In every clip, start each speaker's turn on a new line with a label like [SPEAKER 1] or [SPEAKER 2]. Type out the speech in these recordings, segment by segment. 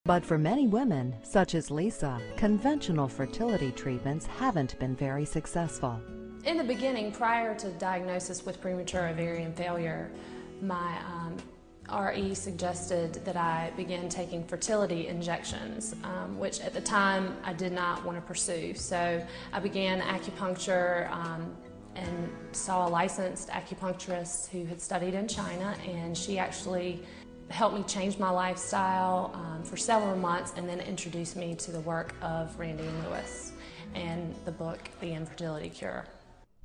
[SPEAKER 1] But for many women, such as Lisa, conventional fertility treatments haven't been very successful.
[SPEAKER 2] In the beginning, prior to diagnosis with premature ovarian failure, my RE suggested that I begin taking fertility injections, which at the time I did not want to pursue. So I began acupuncture and saw a licensed acupuncturist who had studied in China, and she actually helped me change my lifestyle for several months, and then introduced me to the work of Randine Lewis and the book, The Infertility Cure.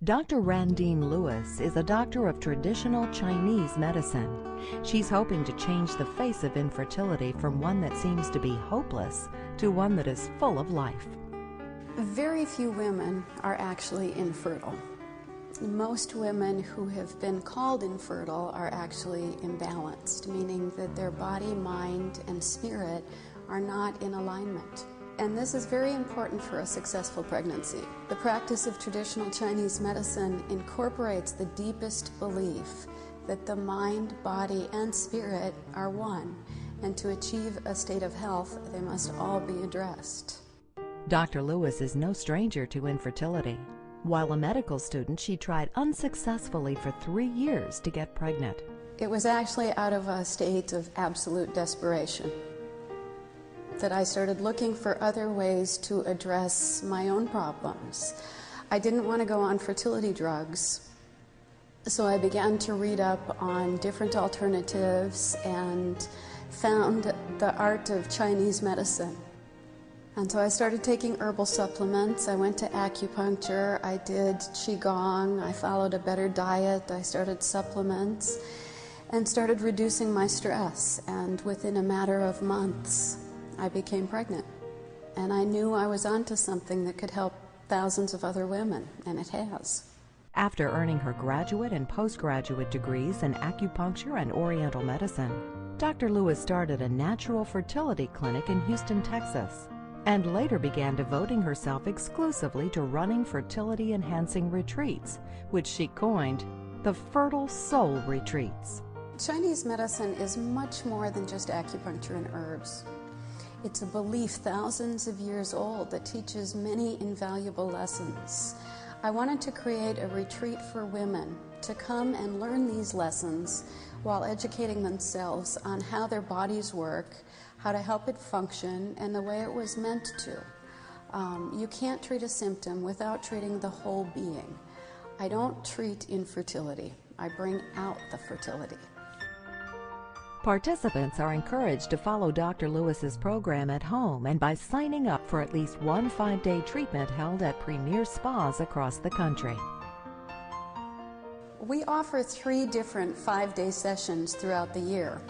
[SPEAKER 1] Dr. Randine Lewis is a doctor of traditional Chinese medicine. She's hoping to change the face of infertility from one that seems to be hopeless to one that is full of life.
[SPEAKER 3] Very few women are actually infertile. Most women who have been called infertile are actually imbalanced, meaning that their body, mind, and spirit are not in alignment. And this is very important for a successful pregnancy. The practice of traditional Chinese medicine incorporates the deepest belief that the mind, body, and spirit are one, and to achieve a state of health, they must all be addressed.
[SPEAKER 1] Dr. Lewis is no stranger to infertility. While a medical student, she tried unsuccessfully for 3 years to get pregnant.
[SPEAKER 3] It was actually out of a state of absolute desperation that I started looking for other ways to address my own problems. I didn't want to go on fertility drugs, so I began to read up on different alternatives and found the art of Chinese medicine. And so I started taking herbal supplements. I went to acupuncture, I did qigong, I followed a better diet, I started supplements, and started reducing my stress. And within a matter of months, I became pregnant. And I knew I was onto something that could help thousands of other women, and it has.
[SPEAKER 1] After earning her graduate and postgraduate degrees in acupuncture and oriental medicine, Dr. Lewis started a natural fertility clinic in Houston, Texas, and later began devoting herself exclusively to running fertility-enhancing retreats, which she coined the Fertile Soul Retreats.
[SPEAKER 3] Chinese medicine is much more than just acupuncture and herbs. It's a belief thousands of years old that teaches many invaluable lessons. I wanted to create a retreat for women to come and learn these lessons while educating themselves on how their bodies work, how to help it function, and the way it was meant to. You can't treat a symptom without treating the whole being. I don't treat infertility. I bring out the fertility.
[SPEAKER 1] Participants are encouraged to follow Dr. Lewis's program at home and by signing up for at least one 5-day treatment held at premier spas across the country.
[SPEAKER 3] We offer 3 different 5-day sessions throughout the year.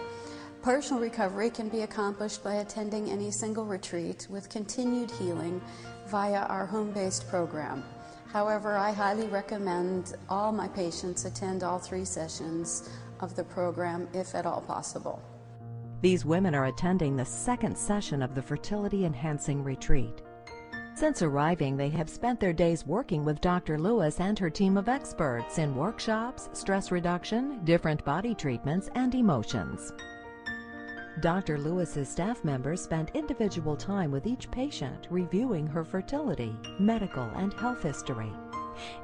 [SPEAKER 3] Partial recovery can be accomplished by attending any single retreat with continued healing via our home-based program. However, I highly recommend all my patients attend all 3 sessions of the program, if at all possible.
[SPEAKER 1] These women are attending the 2nd session of the Fertility Enhancing Retreat. Since arriving, they have spent their days working with Dr. Lewis and her team of experts in workshops, stress reduction, different body treatments, and emotions. Dr. Lewis's staff members spent individual time with each patient, reviewing her fertility, medical, and health history.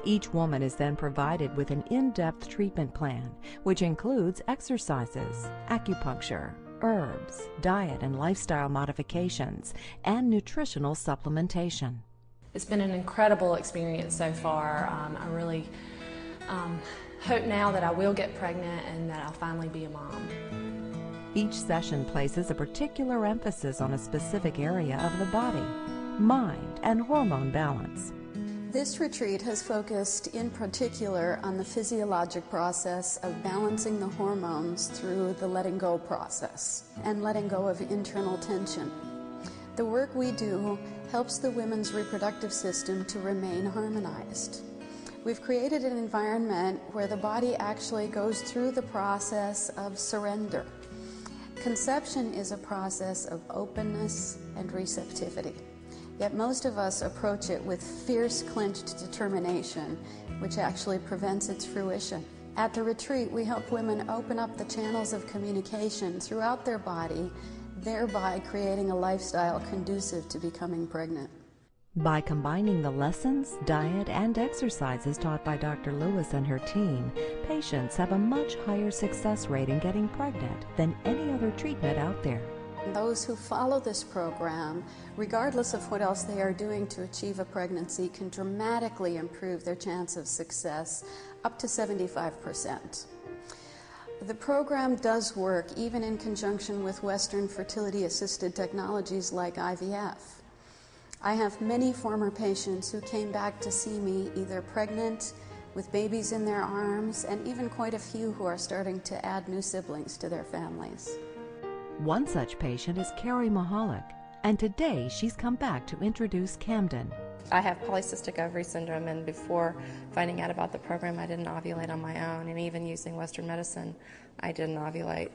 [SPEAKER 1] Each woman is then provided with an in-depth treatment plan, which includes exercises, acupuncture, herbs, diet and lifestyle modifications, and nutritional supplementation.
[SPEAKER 2] It's been an incredible experience so far. I really hope now that I will get pregnant and that I'll finally be a mom.
[SPEAKER 1] Each session places a particular emphasis on a specific area of the body, mind, and hormone balance.
[SPEAKER 3] This retreat has focused in particular on the physiologic process of balancing the hormones through the letting go process and letting go of internal tension. The work we do helps the women's reproductive system to remain harmonized. We've created an environment where the body actually goes through the process of surrender. Conception is a process of openness and receptivity. Yet most of us approach it with fierce, clenched determination, which actually prevents its fruition. At the retreat, we help women open up the channels of communication throughout their body thereby creating a lifestyle conducive to becoming pregnant.
[SPEAKER 1] By combining the lessons, diet, and exercises taught by Dr. Lewis and her team, patients have a much higher success rate in getting pregnant than any other treatment out there.
[SPEAKER 3] Those who follow this program, regardless of what else they are doing to achieve a pregnancy, can dramatically improve their chance of success up to 75%. The program does work even in conjunction with Western fertility-assisted technologies like IVF. I have many former patients who came back to see me either pregnant, with babies in their arms, and even quite a few who are starting to add new siblings to their families.
[SPEAKER 1] One such patient is Carrie Mahalik, and today she's come back to introduce Camden.
[SPEAKER 4] I have polycystic ovary syndrome, and before finding out about the program, I didn't ovulate on my own, and even using Western medicine, I didn't ovulate.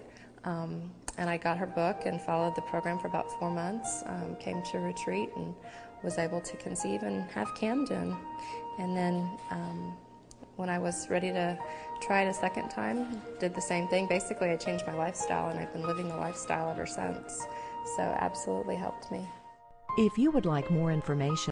[SPEAKER 4] And I got her book and followed the program for about 4 months, came to a retreat and was able to conceive and have Camden. And then when I was ready to try it a second time, did the same thing. Basically, I changed my lifestyle, and I've been living the lifestyle ever since. So absolutely helped me.
[SPEAKER 1] If you would like more information